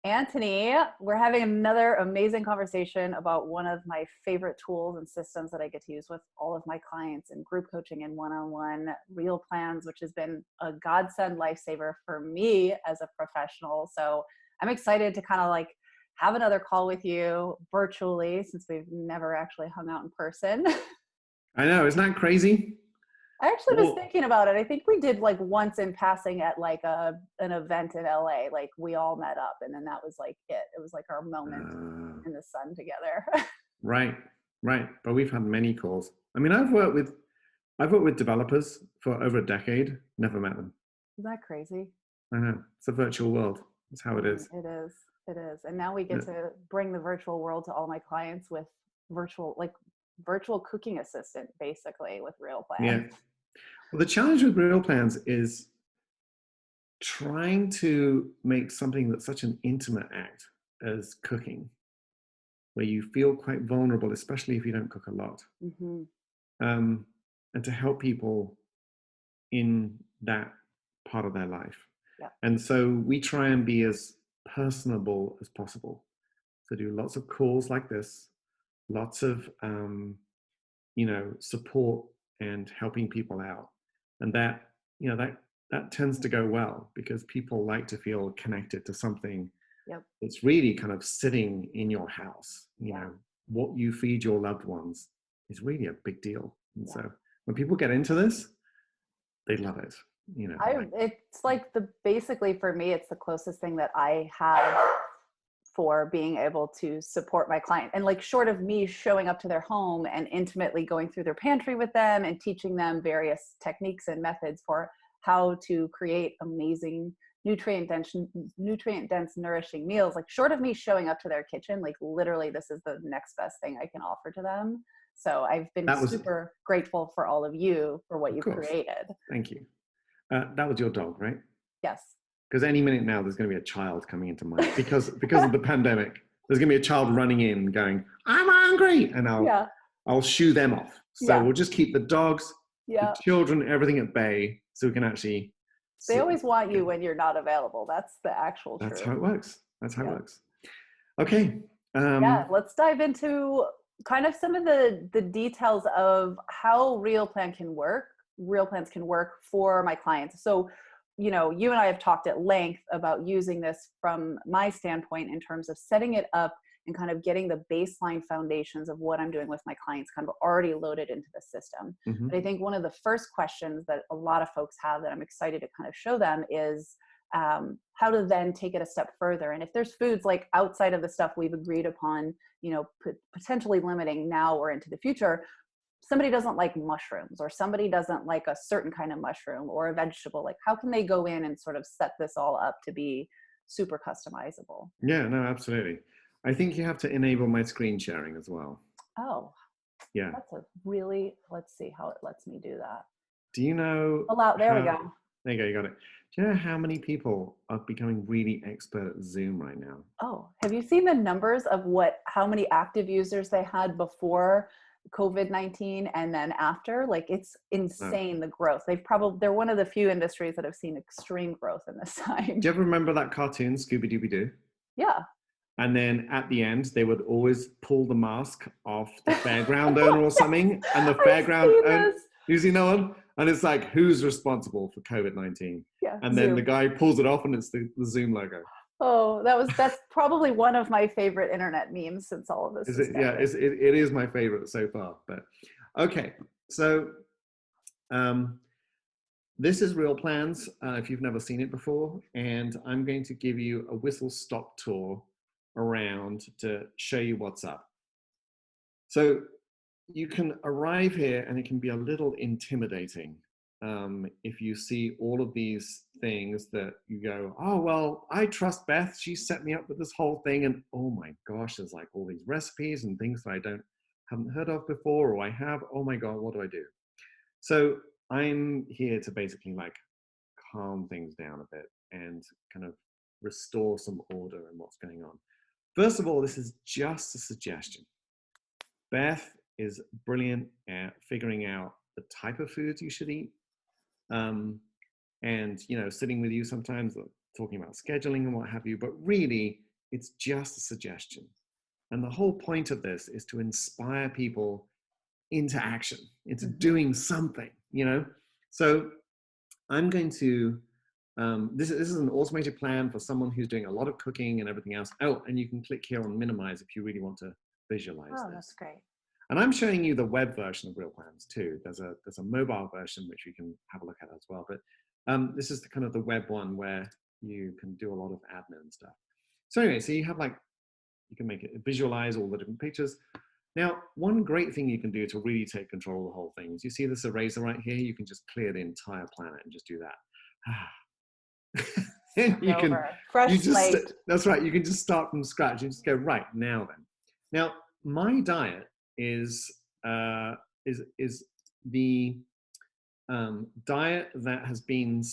Antony. We're having another amazing conversation about one of my favorite tools and systems that I get to use with all of my clients in group coaching and one-on-one, Real Plans, which has been a godsend lifesaver for me as a professional. So I'm excited to kind of like have another call with you virtually since we've never actually hung out in person. I know, isn't that crazy? I actually was Well, thinking about it. I think we did like once in passing at like an event in LA. Like we all met up, and then that was like it. It was like our moment uh, in the sun together. right, right. But we've had many calls. I mean, I've worked with developers for over a decade. Never met them. Isn't that crazy? I know, it's a virtual world. That's how it is. It is. It is. And now we get Yeah. to bring the virtual world to all my clients with virtual cooking assistant, basically with Real Yeah. Plans. Well, the challenge with real plans is trying to make something that's such an intimate act as cooking, where you feel quite vulnerable, especially if you don't cook a lot, Mm-hmm. um, and to help people in that part of their life. Yeah. And so we try and be as personable as possible. So do lots of calls like this, lots of support and helping people out, and that tends to go well because people like to feel connected to something Yep. that's really kind of sitting in your house. Yeah. What you feed your loved ones is really a big deal, and Yeah. so when people get into this, they love it. It's like basically for me, it's the closest thing that I have for being able to support my client. And like short of me showing up to their home and intimately going through their pantry with them and teaching them various techniques and methods for how to create amazing nutrient dense, nourishing meals, like short of me showing up to their kitchen, like literally this is the next best thing I can offer to them. So I've been That was, super grateful for all of you for what of you've course, created. thank you. That was your dog, right? Yes. Because any minute now there's going to be a child coming into mind because of the pandemic. There's going to be a child running in going, I'm hungry, and Yeah. I'll shoo them off. So Yeah. we'll just keep the dogs, Yeah. the children, everything at bay, so we can actually. They always want you when you're not available. That's the actual That's truth. how it works. That's how it Yeah. works. Okay. Yeah, let's dive into kind of some of the details of how Real Plans can work for my clients. So, you and I have talked at length about using this from my standpoint in terms of setting it up and kind of getting the baseline foundations of what I'm doing with my clients kind of already loaded into the system. Mm-hmm. But I think one of the first questions that a lot of folks have that I'm excited to kind of show them is how to then take it a step further. And if there's foods like outside of the stuff we've agreed upon, potentially limiting now or into the future, somebody doesn't like mushrooms or somebody doesn't like a certain kind of mushroom or a vegetable, like how can they go in and sort of set this all up to be super customizable? Yeah, no, absolutely. I think you have to enable my screen sharing as well. Oh, yeah. Let's see how it lets me do that. Do you know? There we go. There you go, you got it. Do you know how many people are becoming really expert at Zoom right now? Oh, have you seen the numbers of how many active users they had before COVID-19 and then after? Like it's insane, the growth. They're one of the few industries that have seen extreme growth in this time. Do you ever remember that cartoon, Scooby-Dooby-Doo? Yeah. And then at the end, they would always pull the mask off the fairground owner or something. And the fairground owner, you see no one? And it's like, who's responsible for COVID-19? Yeah. And then Zoom. the guy pulls it off and it's the Zoom logo. Oh, that's probably one of my favorite internet memes since all of this. Yeah, it is my favorite so far. But okay, so this is Real Plans, if you've never seen it before. And I'm going to give you a whistle-stop tour around to show you what's up. So you can arrive here and it can be a little intimidating if you see all of these things that you go, oh, well, I trust Beth. She set me up with this whole thing. And oh my gosh, there's like all these recipes and things that I haven't heard of before, or I have, oh my God, what do I do? So I'm here to basically like calm things down a bit and kind of restore some order in what's going on. First of all, this is just a suggestion. Beth is brilliant at figuring out the type of foods you should eat. And, sitting with you sometimes, talking about scheduling and what have you, but really It's just a suggestion. And the whole point of this is to inspire people into action, into doing something, you know? So I'm going to, this is an automated plan for someone who's doing a lot of cooking and everything else. Oh, and you can click here on minimize if you really want to visualize this. That's great. And I'm showing you the web version of Real Plans too. There's a mobile version which you can have a look at as well. But this is the kind of the web one where you can do a lot of admin and stuff. So anyway, so you have like, you can make it visualize all the different pictures. Now, one great thing you can do to really take control of the whole thing is you see this eraser right here, you can just clear the entire planet and just do that. And you can, fresh slate. That's right, you can just start from scratch. You just go, right, now then. Now, my diet is the diet that has been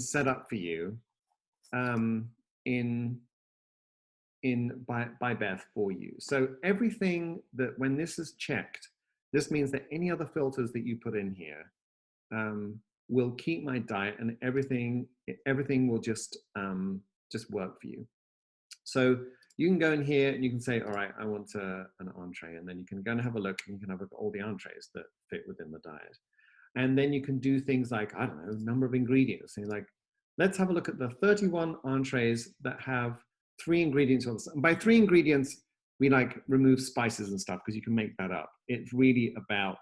set up for you by Beth for you. So everything that, when this is checked, this means that any other filters that you put in here will keep my diet, and everything will just work for you. So you can go in here and you can say, all right, I want an entree, and then you can go and have a look, and you can have a look at all the entrees that fit within the diet. And then you can do things like, I don't know, number of ingredients. And like, let's have a look at the 31 entrees that have 3 ingredients. And by 3 ingredients, we like remove spices and stuff, because you can make that up. It's really about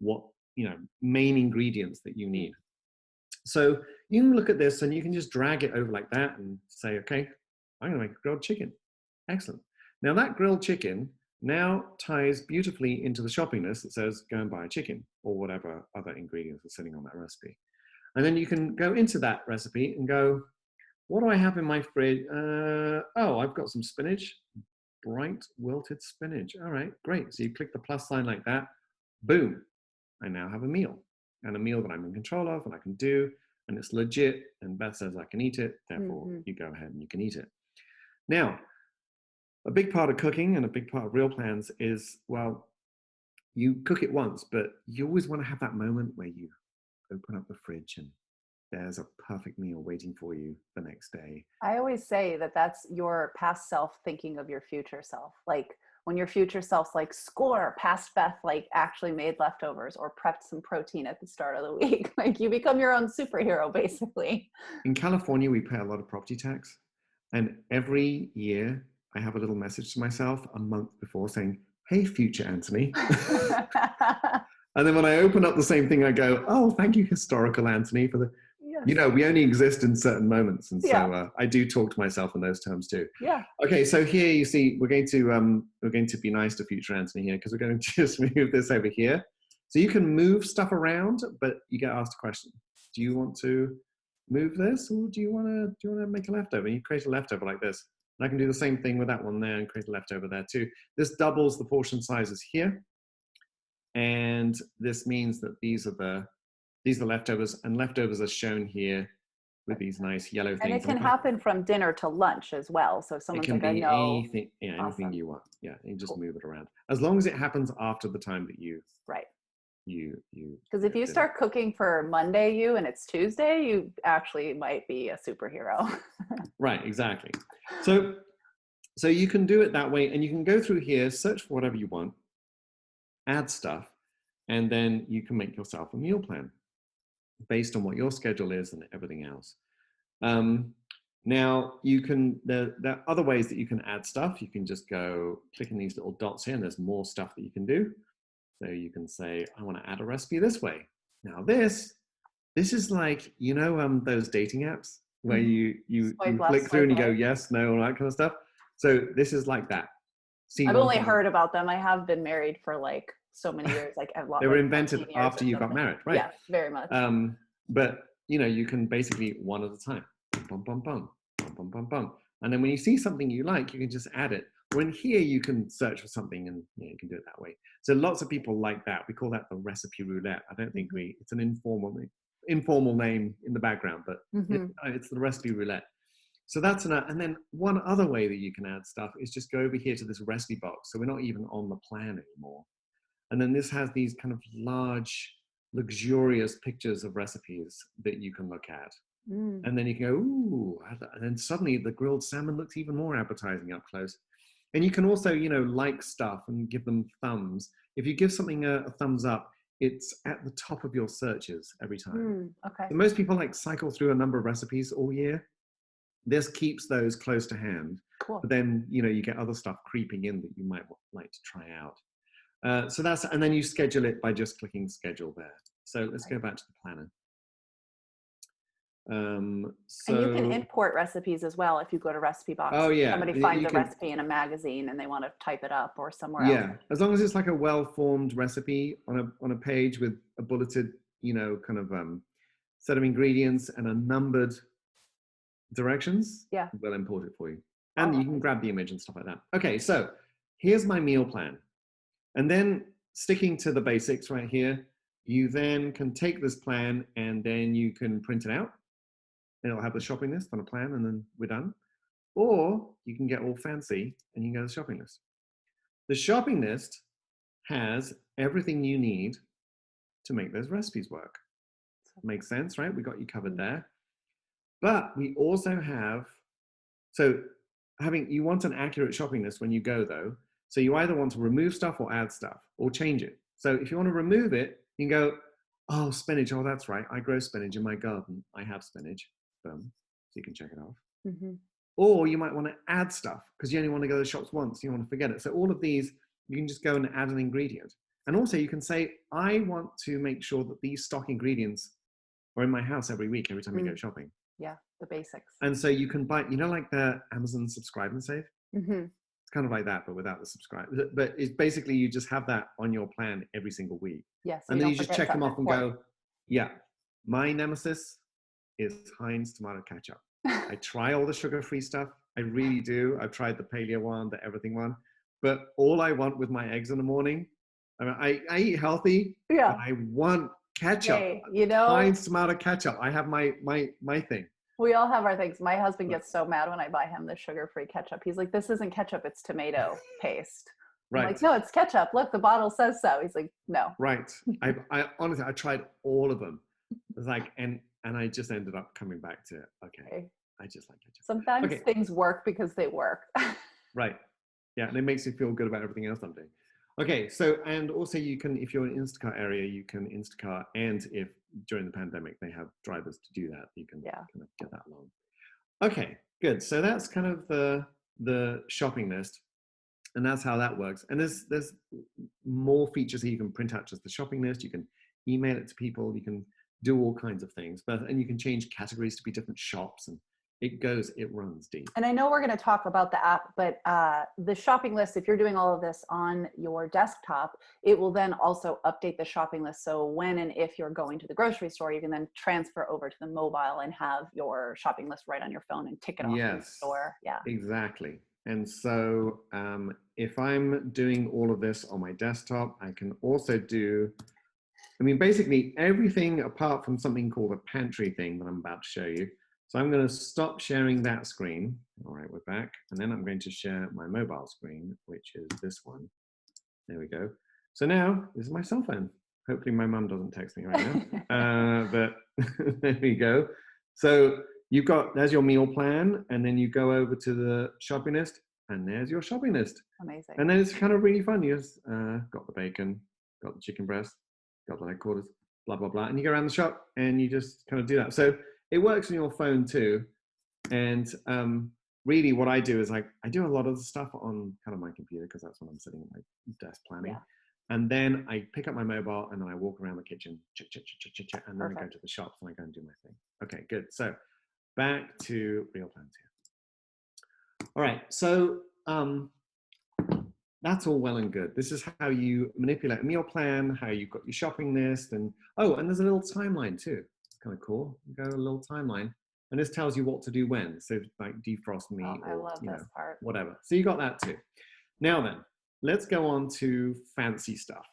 what, you know, main ingredients that you need. So you can look at this and you can just drag it over like that and say, okay, I'm gonna make a grilled chicken. Excellent. Now that grilled chicken now ties beautifully into the shopping list that says, go and buy a chicken, or whatever other ingredients are sitting on that recipe. And then you can go into that recipe and go, what do I have in my fridge? Oh, I've got some spinach, bright wilted spinach. All right, great. So you click the plus sign like that, boom. I now have a meal, and a meal that I'm in control of and I can do, and it's legit, and Beth says I can eat it, therefore you go ahead and you can eat it. Now, a big part of cooking and a big part of Real Plans is, well, you cook it once, but you always want to have that moment where you open up the fridge and there's a perfect meal waiting for you the next day. I always say that that's your past self thinking of your future self. Like when your future self's like, score, past Beth like actually made leftovers or prepped some protein at the start of the week. Like you become your own superhero, basically. In California, we pay a lot of property tax. And every year I have a little message to myself a month before saying, hey, future Antony. And then when I open up the same thing, I go, oh, thank you, historical Antony, for the, you know, we only exist in certain moments. And so I do talk to myself in those terms too. Yeah. Okay, so here you see, we're going to be nice to future Antony here, because we're going to just move this over here. So you can move stuff around, but you get asked a question. Do you want to move this, or do you want to make a leftover? And you create a leftover like this. And I can do the same thing with that one there and create a leftover there too. This doubles the portion sizes here. And this means that these are leftovers, and leftovers are shown here with these nice yellow things. And it can happen from dinner to lunch as well. So if someone's like, I know. Anything, anything you want. Yeah, you just move it around. As long as it happens after the time that you because if you start cooking for Monday and it's Tuesday, you actually might be a superhero. Right, exactly. So you can do it that way, and you can go through here, search for whatever you want, add stuff, and then you can make yourself a meal plan based on what your schedule is and everything else. Now there are other ways that you can add stuff. You can just go clicking these little dots here, and there's more stuff that you can do. So you can say, I want to add a recipe this way. Now this is like, you know, those dating apps where you click through and you go, yes, no, all that kind of stuff. So this is like that. I've only heard about them. I have been married for like so many years. Like they were invented after you got married, right? Yeah, very much. But you know, you can basically one at a time, bum, bum, bum, bum, bum, bum, bum. And then when you see something you like, you can just add it. When here you can search for something, and you can do it that way. So lots of people like that. We call that the recipe roulette. I don't think it's an informal name in the background, but it's the recipe roulette. So that's and then one other way that you can add stuff is just go over here to this recipe box. So we're not even on the plan anymore. And then this has these kind of large, luxurious pictures of recipes that you can look at. And then you can go, ooh, and then suddenly the grilled salmon looks even more appetizing up close. And you can also, you know, like stuff and give them thumbs. If you give something a thumbs up, it's at the top of your searches every time. Okay. So most people like cycle through a number of recipes all year. This keeps those close to hand. Cool. But then, you know, you get other stuff creeping in that you might like to try out. So that's, and then you schedule it by just clicking schedule there. So let's go back to the planner. And you can import recipes as well if you go to Recipe Box. Oh yeah. Somebody finds a recipe in a magazine and they want to type it up or somewhere else. Yeah, as long as it's like a well-formed recipe on a page with a bulleted, you know, kind of set of ingredients and a numbered directions. Yeah, we'll import it for you, and you can grab the image and stuff like that. Okay, so here's my meal plan, and then sticking to the basics right here, you then can take this plan and then you can print it out. And it'll have the shopping list on a plan, and then we're done. Or you can get all fancy and you can go to the shopping list. The shopping list has everything you need to make those recipes work. Makes sense, right? We got you covered there. But we also have, so you want an accurate shopping list when you go though. So you either want to remove stuff or add stuff or change it. So if you want to remove it, you can go, oh, spinach. Oh, that's right. I grow spinach in my garden. I have spinach. So you can check it off. Or you might want to add stuff because you only want to go to the shops once. You don't want to forget it. So all of these, you can just go and add an ingredient. And also you can say, I want to make sure that these stock ingredients are in my house every week, every time you go shopping. Yeah, the basics. And so you can buy, you know, like the Amazon subscribe and save? It's kind of like that, but without the subscribe. But it's basically, you just have that on your plan every single week. Yes. And then you just check them off and go, yeah, my nemesis is Heinz tomato ketchup. I try all the sugar-free stuff. I really do. I've tried the paleo one, the everything one. But all I want with my eggs in the morning, I mean, I eat healthy, but I want ketchup. Hey, you know, Heinz tomato ketchup. I have my thing. We all have our things. My husband gets so mad when I buy him the sugar-free ketchup. He's like, this isn't ketchup, it's tomato paste. Right. I'm like, no, it's ketchup. Look, the bottle says so. He's like, no. Right. I honestly, I tried all of them. It was like, and I just ended up coming back to, okay, I just like ketchup. Sometimes things work because they work. Right. Yeah, and it makes you feel good about everything else I'm doing. Okay, so, and also you can, if you're in Instacart area, you can Instacart, and if during the pandemic they have drivers to do that, you can kind of get that along. Okay, good. So that's kind of the shopping list, and that's how that works. And there's more features that you can print out just the shopping list. You can email it to people. You can do all kinds of things, and you can change categories to be different shops, and it runs deep. And I know we're going to talk about the app, but the shopping list, if you're doing all of this on your desktop, it will then also update the shopping list. So when and if you're going to the grocery store, you can then transfer over to the mobile and have your shopping list right on your phone and tick it off in the store. Yeah, exactly. And so if I'm doing all of this on my desktop, I can also do, I mean, basically everything apart from something called a pantry thing that I'm about to show you. So I'm going to stop sharing that screen. All right, we're back. And then I'm going to share my mobile screen, which is this one. There we go. So now this is my cell phone. Hopefully my mum doesn't text me right now. But there we go. So you've got, there's your meal plan. And then you go over to the shopping list and there's your shopping list. Amazing. And then it's kind of really fun. You just got the bacon, got the chicken breast, got the leg quarters, blah, blah, blah. And you go around the shop and you just kind of do that. So it works on your phone too. And really what I do is I do a lot of the stuff on kind of my computer because that's when I'm sitting at my desk planning. Yeah. And then I pick up my mobile and then I walk around the kitchen, check, and then I go to the shops and I go and do my thing. Okay, good. So back to real plans here. All right, so that's all well and good. This is how you manipulate a meal plan, how you've got your shopping list, and and there's a little timeline too. Kind of cool. You go a little timeline, and this tells you what to do when. So like defrost meat, I love this part. Whatever. So you got that too. Now then, let's go on to fancy stuff.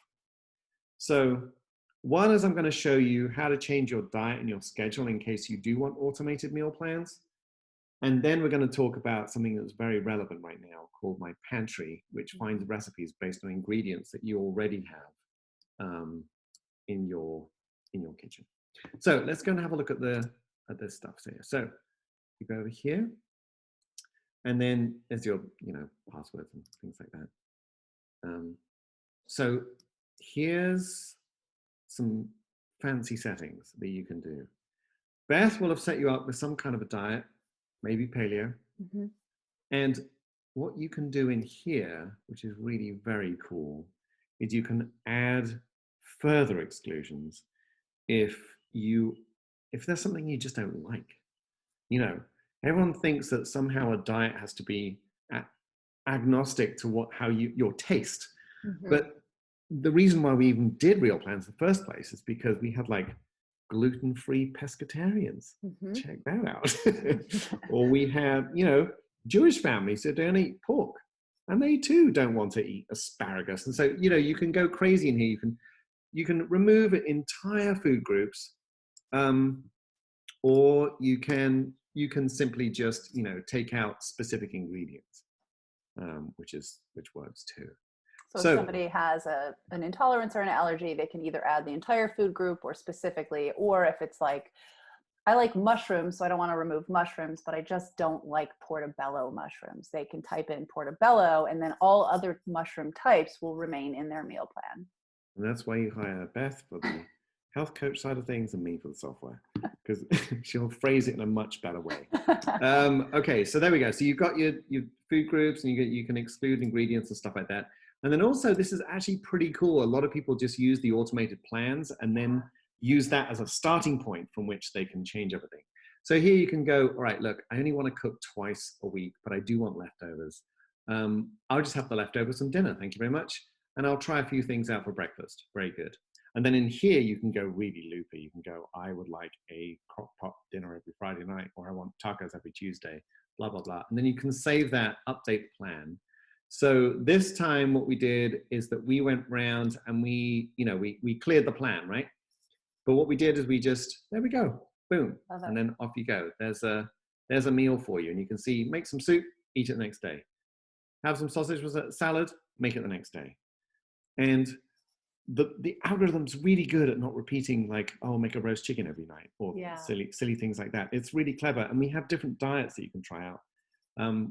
So one is I'm going to show you how to change your diet and your schedule in case you do want automated meal plans. And then we're going to talk about something that's very relevant right now called my pantry, which finds recipes based on ingredients that you already have in your kitchen. So let's go and have a look at the at this stuff. So you go over here, and then there's your, passwords and things like that. So here's some fancy settings that you can do. Beth will have set you up with some kind of a diet, maybe paleo. Mm-hmm. And what you can do in here, which is really very cool, is you can add further exclusions if there's something you just don't like. Everyone thinks that somehow a diet has to be agnostic to your taste. Mm-hmm. But the reason why we even did Real Plans in the first place is because we had like gluten-free pescatarians. Mm-hmm. Check that out. Or we have, Jewish families that don't eat pork, and they too don't want to eat asparagus. And so, you can go crazy in here. You can remove entire food groups, or you can simply just, take out specific ingredients, which works too. So if somebody has an intolerance or an allergy, they can either add the entire food group or specifically, or if it's like, I like mushrooms, so I don't want to remove mushrooms, but I just don't like portobello mushrooms, they can type in portobello, and then all other mushroom types will remain in their meal plan. And that's why you hire Beth for the health coach side of things and me for the software, because she'll phrase it in a much better way. Okay, so there we go. So you've got your food groups, and you can exclude ingredients and stuff like that. And then also, this is actually pretty cool. A lot of people just use the automated plans and then use that as a starting point from which they can change everything. So here you can go, all right, look, I only want to cook twice a week, but I do want leftovers. I'll just have the leftovers from dinner. Thank you very much. And I'll try a few things out for breakfast. Very good. And then in here, you can go really loopy. You can go, I would like a crock pot dinner every Friday night, or I want tacos every Tuesday, blah, blah, blah. And then you can save that, update plan. So this time what we did is that we went round and we cleared the plan, right? But what we did is there we go, boom. And then off you go. There's a meal for you. And you can see, make some soup, eat it the next day. Have some sausage with a salad, make it the next day. And the algorithm's really good at not repeating like, oh, make a roast chicken every night, or silly things like that. It's really clever. And we have different diets that you can try out.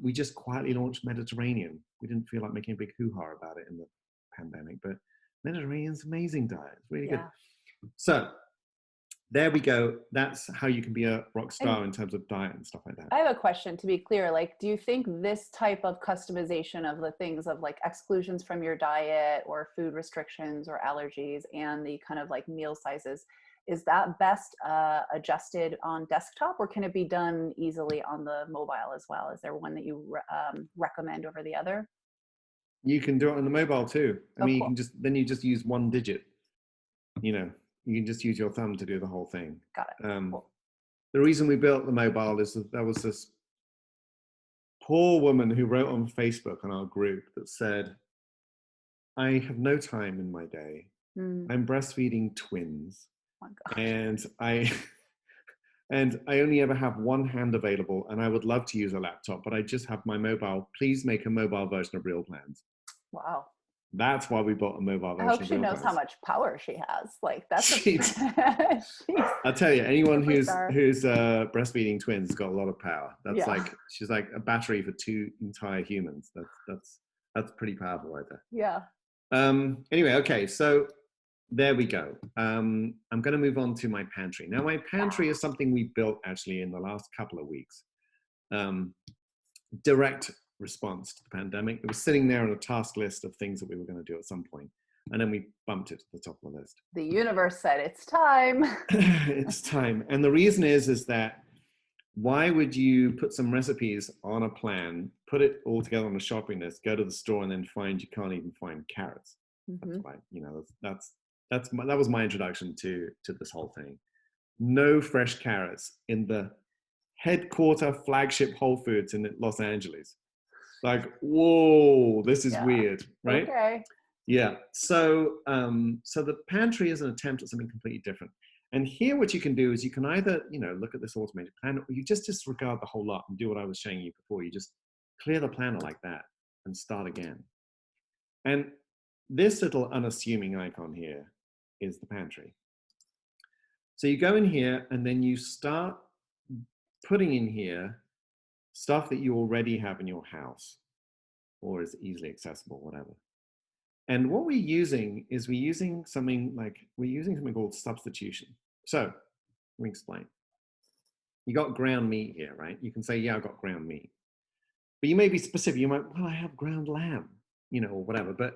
We just quietly launched Mediterranean. We didn't feel like making a big hoo-ha about it in the pandemic, but Mediterranean's amazing diet. It's really good. So there we go. That's how you can be a rock star in terms of diet and stuff like that. I have a question to be clear. Like, do you think this type of customization of the things of like exclusions from your diet or food restrictions or allergies and the kind of like meal sizes, is that best adjusted on desktop, or can it be done easily on the mobile as well? Is there one that you recommend over the other? You can do it on the mobile too. I mean, cool. you just use one digit. You can just use your thumb to do the whole thing. Got it. Cool. The reason we built the mobile is that there was this poor woman who wrote on Facebook on our group that said, I have no time in my day. I'm breastfeeding twins. Oh my gosh. And I only ever have one hand available, and I would love to use a laptop, but I just have my mobile. Please make a mobile version of Real Plans. Wow. That's why we bought a mobile version. I hope she knows how much power she has. Like, that's I'll tell you, anyone who's breastfeeding twins has got a lot of power. That's like, she's like a battery for 2 entire humans. That's pretty powerful right there. Yeah. Anyway, okay, so there we go. I'm going to move on to my pantry. Now, my pantry is something we built actually in the last couple of weeks. Direct response to the pandemic. It was sitting there on a task list of things that we were going to do at some point, and then we bumped it to the top of the list. The universe said it's time. It's time. And the reason is that why would you put some recipes on a plan, put it all together on a shopping list, go to the store, and then find you can't even find carrots? That's why, that was my introduction to this whole thing. No fresh carrots in the headquarter flagship Whole Foods in Los Angeles. Like, whoa, this is weird, right? Okay. Yeah. So the pantry is an attempt at something completely different. And here, what you can do is you can either, look at this automated plan, or you just disregard the whole lot and do what I was showing you before. You just clear the planner like that and start again. And this little unassuming icon here is the pantry. So you go in here and then you start putting in here stuff that you already have in your house or is easily accessible, whatever. And what we're using is we're using something called substitution. So let me explain. You got ground meat here, right? You can say, yeah, I've got ground meat. But you may be specific. You might, well, I have ground lamb, or whatever. But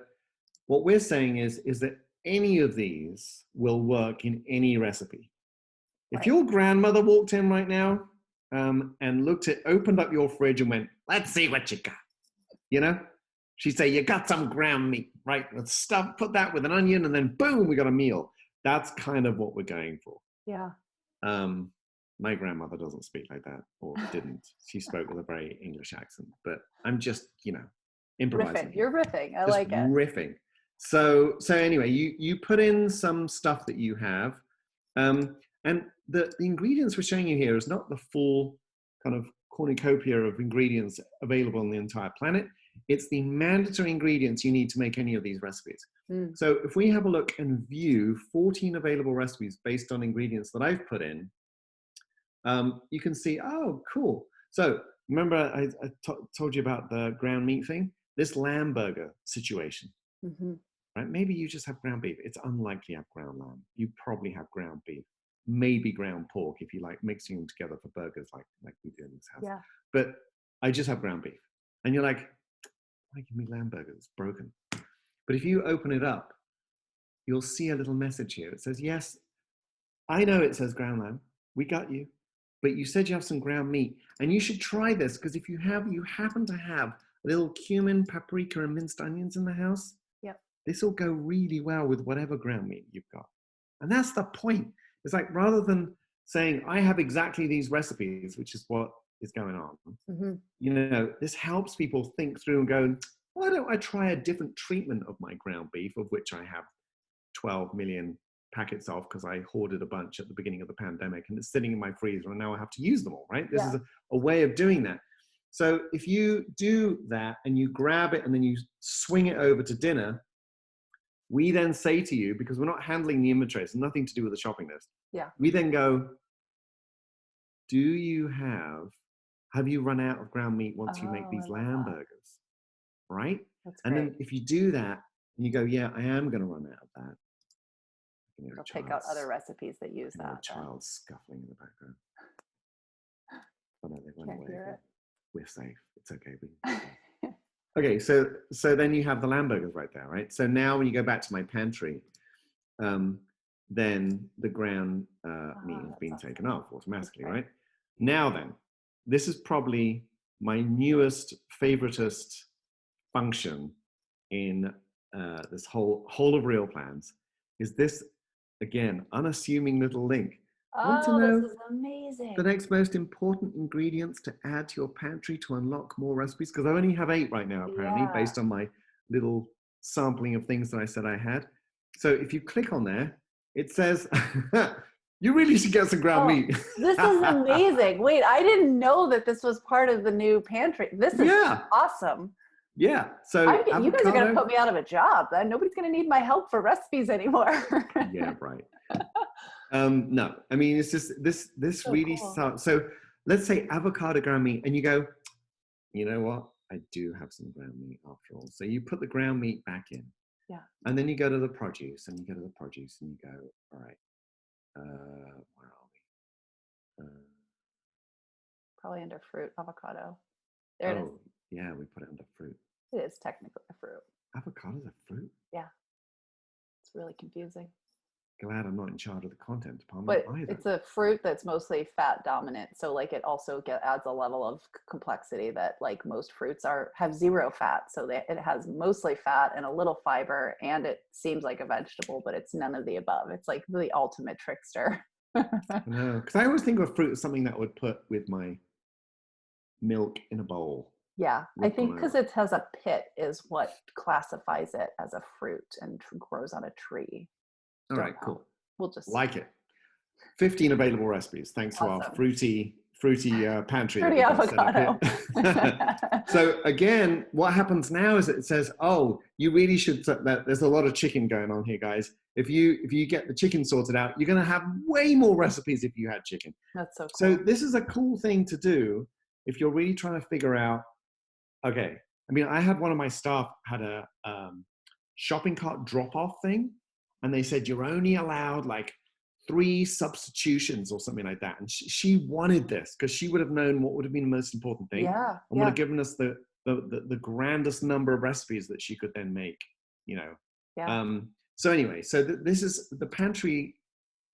what we're saying is that any of these will work in any recipe. If your grandmother walked in right now and opened up your fridge and went, let's see what you got, she'd say, you got some ground meat, right? Let's put that with an onion and then boom, we got a meal. That's kind of what we're going for. Yeah. My grandmother doesn't speak like that, or didn't. She spoke with a very English accent, but I'm just, improvising. Riffing. You're riffing. I just like it. Riffing. So anyway, you put in some stuff that you have, and the ingredients we're showing you here is not the full kind of cornucopia of ingredients available on the entire planet. It's the mandatory ingredients you need to make any of these recipes. So if we have a look and view 14 available recipes based on ingredients that I've put in, you can see, oh, cool. So remember I told you about the ground meat thing? This lamb burger situation, right? Maybe you just have ground beef. It's unlikely you have ground lamb. You probably have ground beef, maybe ground pork if you like mixing them together for burgers like we do in this house. Yeah. But I just have ground beef. And you're like, why give me lamb burger? It's broken. But if you open it up, you'll see a little message here. It says, yes, I know it says ground lamb. We got you. But you said you have some ground meat. And you should try this, because if you happen to have a little cumin, paprika, and minced onions in the house, this will go really well with whatever ground meat you've got. And that's the point. It's like, rather than saying, I have exactly these recipes, which is what is going on, this helps people think through and go, why don't I try a different treatment of my ground beef, of which I have 12 million packets of, because I hoarded a bunch at the beginning of the pandemic, and it's sitting in my freezer, and now I have to use them all, right? This is a way of doing that. So if you do that and you grab it and then you swing it over to dinner, we then say to you, because we're not handling the inventory, it's nothing to do with the shopping list. Yeah. We then go, have you run out of ground meat once you make these lamb burgers? Right? That's and great. then if you do that and you go, yeah, I am going to run out of that. I'll take out other recipes that use that. Child scuffling in the background. Oh no, they went away. We're safe. It's okay. Okay, so then you have the lamb burgers right there, right? So now when you go back to my pantry, then the ground meat has been taken off automatically, right? Now then, this is probably my newest, favoritist function in this whole of Real Plans, is this, again, unassuming little link. Want to know this is amazing. The next most important ingredients to add to your pantry to unlock more recipes? Because I only have 8 right now, apparently, based on my little sampling of things that I said I had. So if you click on there, it says, you really should get some ground meat. This is amazing. Wait, I didn't know that this was part of the new pantry. This is awesome. Yeah. So you guys are going to put me out of a job. Then nobody's going to need my help for recipes anymore. Yeah, right. No, I mean, it's just this so really cool. So let's say avocado ground meat, and you go, you know what? I do have some ground meat after all. So you put the ground meat back in. Yeah. And then you go to the produce, and you go, all right, where are we? Probably under fruit, avocado. There it is. Yeah, we put it under fruit. It is technically a fruit. Avocado's a fruit? Yeah. It's really confusing. Glad I'm not in charge of the content department either. It's a fruit that's mostly fat dominant. So like it also adds a level of complexity that like most fruits have 0 fat. So it has mostly fat and a little fiber, and it seems like a vegetable, but it's none of the above. It's like the ultimate trickster. No, because I always think of fruit as something that I would put with my milk in a bowl. Yeah, I think because it has a pit is what classifies it as a fruit and grows on a tree. All right, cool. We'll just like it. 15 available recipes, thanks to our fruity fruity pantry. Fruity that we've got set avocado. up here. So again, what happens now is it says, oh, you really should, there's a lot of chicken going on here, guys. If you get the chicken sorted out, you're going to have way more recipes if you had chicken. That's so cool. So this is a cool thing to do if you're really trying to figure out, okay, I mean, I had one of my staff had a shopping cart drop-off thing, and they said you're only allowed like 3 substitutions or something like that. And she wanted this because she would have known what would have been the most important thing. Yeah. And would have given us the grandest number of recipes that she could then make, you know. Yeah. So anyway, so this is, the pantry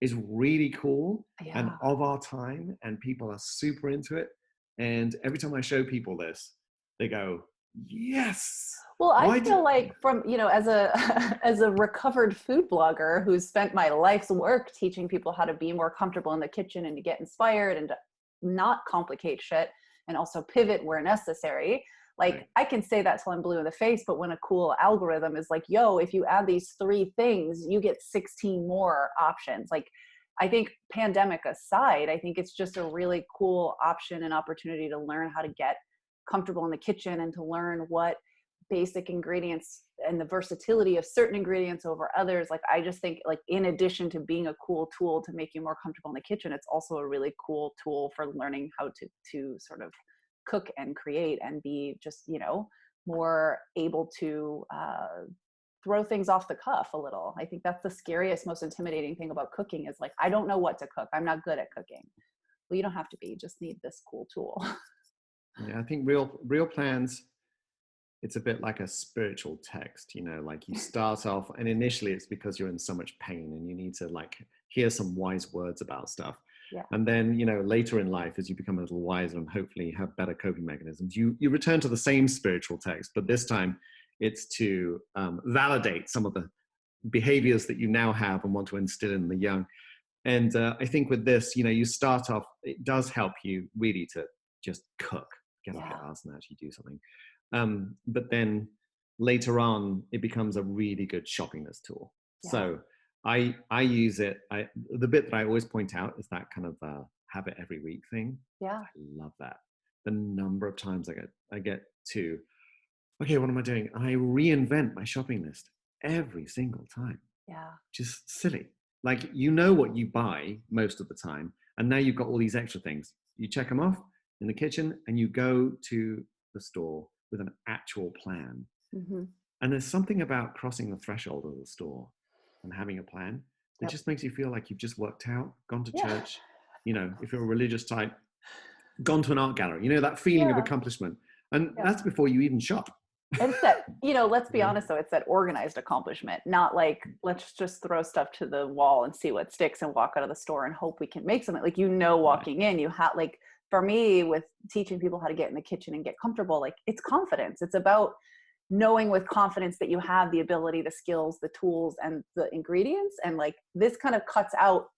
is really cool and of our time, and people are super into it. And every time I show people this, they go, yes. Well, I feel like from, you know, as a recovered food blogger who's spent my life's work teaching people how to be more comfortable in the kitchen and to get inspired and to not complicate shit and also pivot where necessary. Like, I can say that till I'm blue in the face, but when a cool algorithm is like, yo, if you add these 3 things, you get 16 more options. Like, I think pandemic aside, I think it's just a really cool option and opportunity to learn how to get comfortable in the kitchen and to learn what basic ingredients and the versatility of certain ingredients over others. Like, I just think, like, in addition to being a cool tool to make you more comfortable in the kitchen, it's also a really cool tool for learning how to sort of cook and create and be just, you know, more able to throw things off the cuff a little. I think that's the scariest, most intimidating thing about cooking is like, I don't know what to cook. I'm not good at cooking. Well, you don't have to be, you just need this cool tool. Yeah, I think real plans, it's a bit like a spiritual text, you know, like you start off and initially it's because you're in so much pain and you need to like hear some wise words about stuff. Yeah. And then, you know, later in life, as you become a little wiser and hopefully have better coping mechanisms, you return to the same spiritual text, but this time it's to validate some of the behaviors that you now have and want to instill in the young. And I think with this, you know, you start off, it does help you really to just cook, get off your ass and actually do something. But then later on, it becomes a really good shopping list tool. Yeah. So I use it. The bit that I always point out is that kind of have it every week thing. Yeah. I love that. The number of times I get to, okay, what am I doing? And I reinvent my shopping list every single time. Yeah. Just silly. Like, you know what you buy most of the time. And now you've got all these extra things. You check them off in the kitchen and you go to the store with an actual plan. Mm-hmm. And there's something about crossing the threshold of the store and having a plan that just makes you feel like you've just worked out, gone to church, you know, if you're a religious type, gone to an art gallery, you know, that feeling of accomplishment. And that's before you even shop. It's that, you know, let's be honest though, it's that organized accomplishment, not like, let's just throw stuff to the wall and see what sticks and walk out of the store and hope we can make something. Like, you know, walking in, you have, like, for me, with teaching people how to get in the kitchen and get comfortable, like, it's confidence. It's about knowing with confidence that you have the ability, the skills, the tools, and the ingredients. And like, this kind of cuts out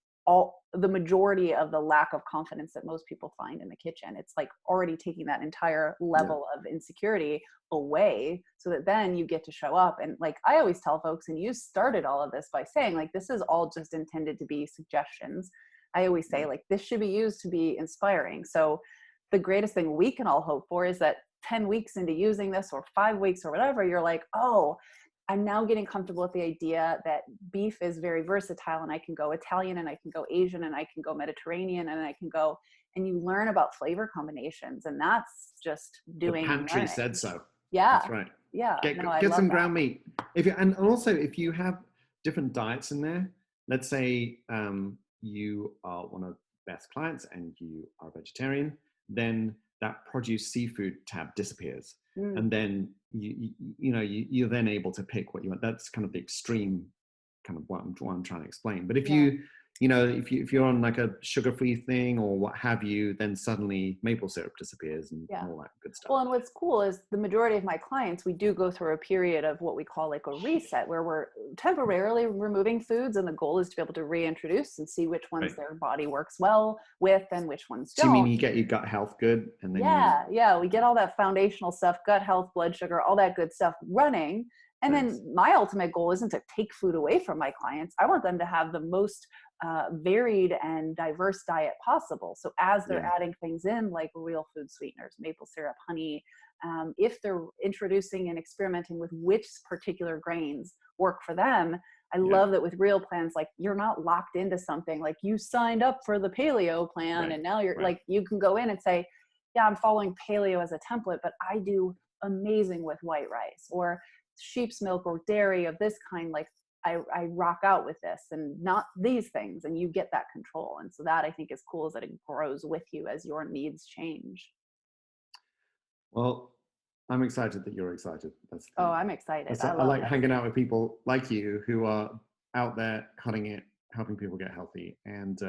the majority of the lack of confidence that most people find in the kitchen. It's like already taking that entire level of insecurity away so that then you get to show up. And like, I always tell folks, and you started all of this by saying, like, this is all just intended to be suggestions. I always say, like, this should be used to be inspiring. So the greatest thing we can all hope for is that 10 weeks into using this, or 5 weeks or whatever, you're like, oh, I'm now getting comfortable with the idea that beef is very versatile, and I can go Italian, and I can go Asian, and I can go Mediterranean, and I can go, and you learn about flavor combinations. And that's just doing the pantry learning. Said so. Yeah. That's right. Yeah. Get some ground meat. And also, if you have different diets in there, let's say you are one of Beth's clients and you are a vegetarian, then that produce seafood tab disappears. And then you're then able to pick what you want. That's kind of the extreme kind of what I'm trying to explain. But if if you're on like a sugar-free thing or what have you, then suddenly maple syrup disappears and all that good stuff. Well, and what's cool is the majority of my clients, we do go through a period of what we call like a reset, where we're temporarily removing foods, and the goal is to be able to reintroduce and see which ones their body works well with and which ones don't. So you mean you get your gut health good, and then we get all that foundational stuff, gut health, blood sugar, all that good stuff running. And then my ultimate goal isn't to take food away from my clients. I want them to have the most varied and diverse diet possible. So as they're Yeah. adding things in like real food sweeteners, maple syrup, honey, if they're introducing and experimenting with which particular grains work for them, I Yeah. love that with real plans, like you're not locked into something. Like you signed up for the paleo plan Right. and now you're Right. like, you can go in and say, yeah, I'm following paleo as a template, but I do amazing with white rice or sheep's milk or dairy of this kind. Like I rock out with this and not these things, and you get that control. And so that I think is cool, is that it grows with you as your needs change. Well, I'm excited that you're excited. That's the Oh, thing. I'm excited. I I love like it. hanging out with people like you who are out there cutting it, helping people get healthy. And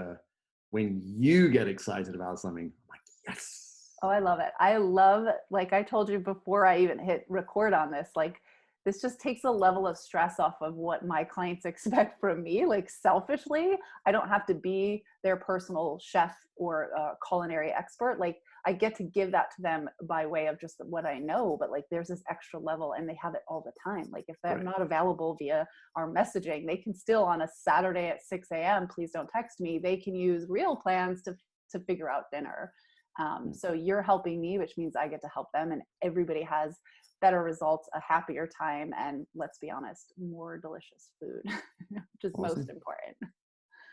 when you get excited about something, I'm like, yes. Oh, I love it. I love, like I told you before I even hit record on this, like this just takes a level of stress off of what my clients expect from me. Like selfishly, I don't have to be their personal chef or culinary expert. Like I get to give that to them by way of just what I know, but like there's this extra level and they have it all the time. Like if they're Right. not available via our messaging, they can still on a Saturday at 6 a.m., please don't text me. They can use real plans to figure out dinner. So you're helping me, which means I get to help them, and everybody has better results, a happier time, and let's be honest, more delicious food, which is Awesome. most important.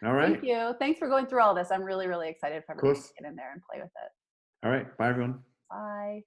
All right. Thank you. Thanks for going through all this. I'm really, really excited for Of everyone course. to get in there and play with it. All right. Bye, everyone. Bye.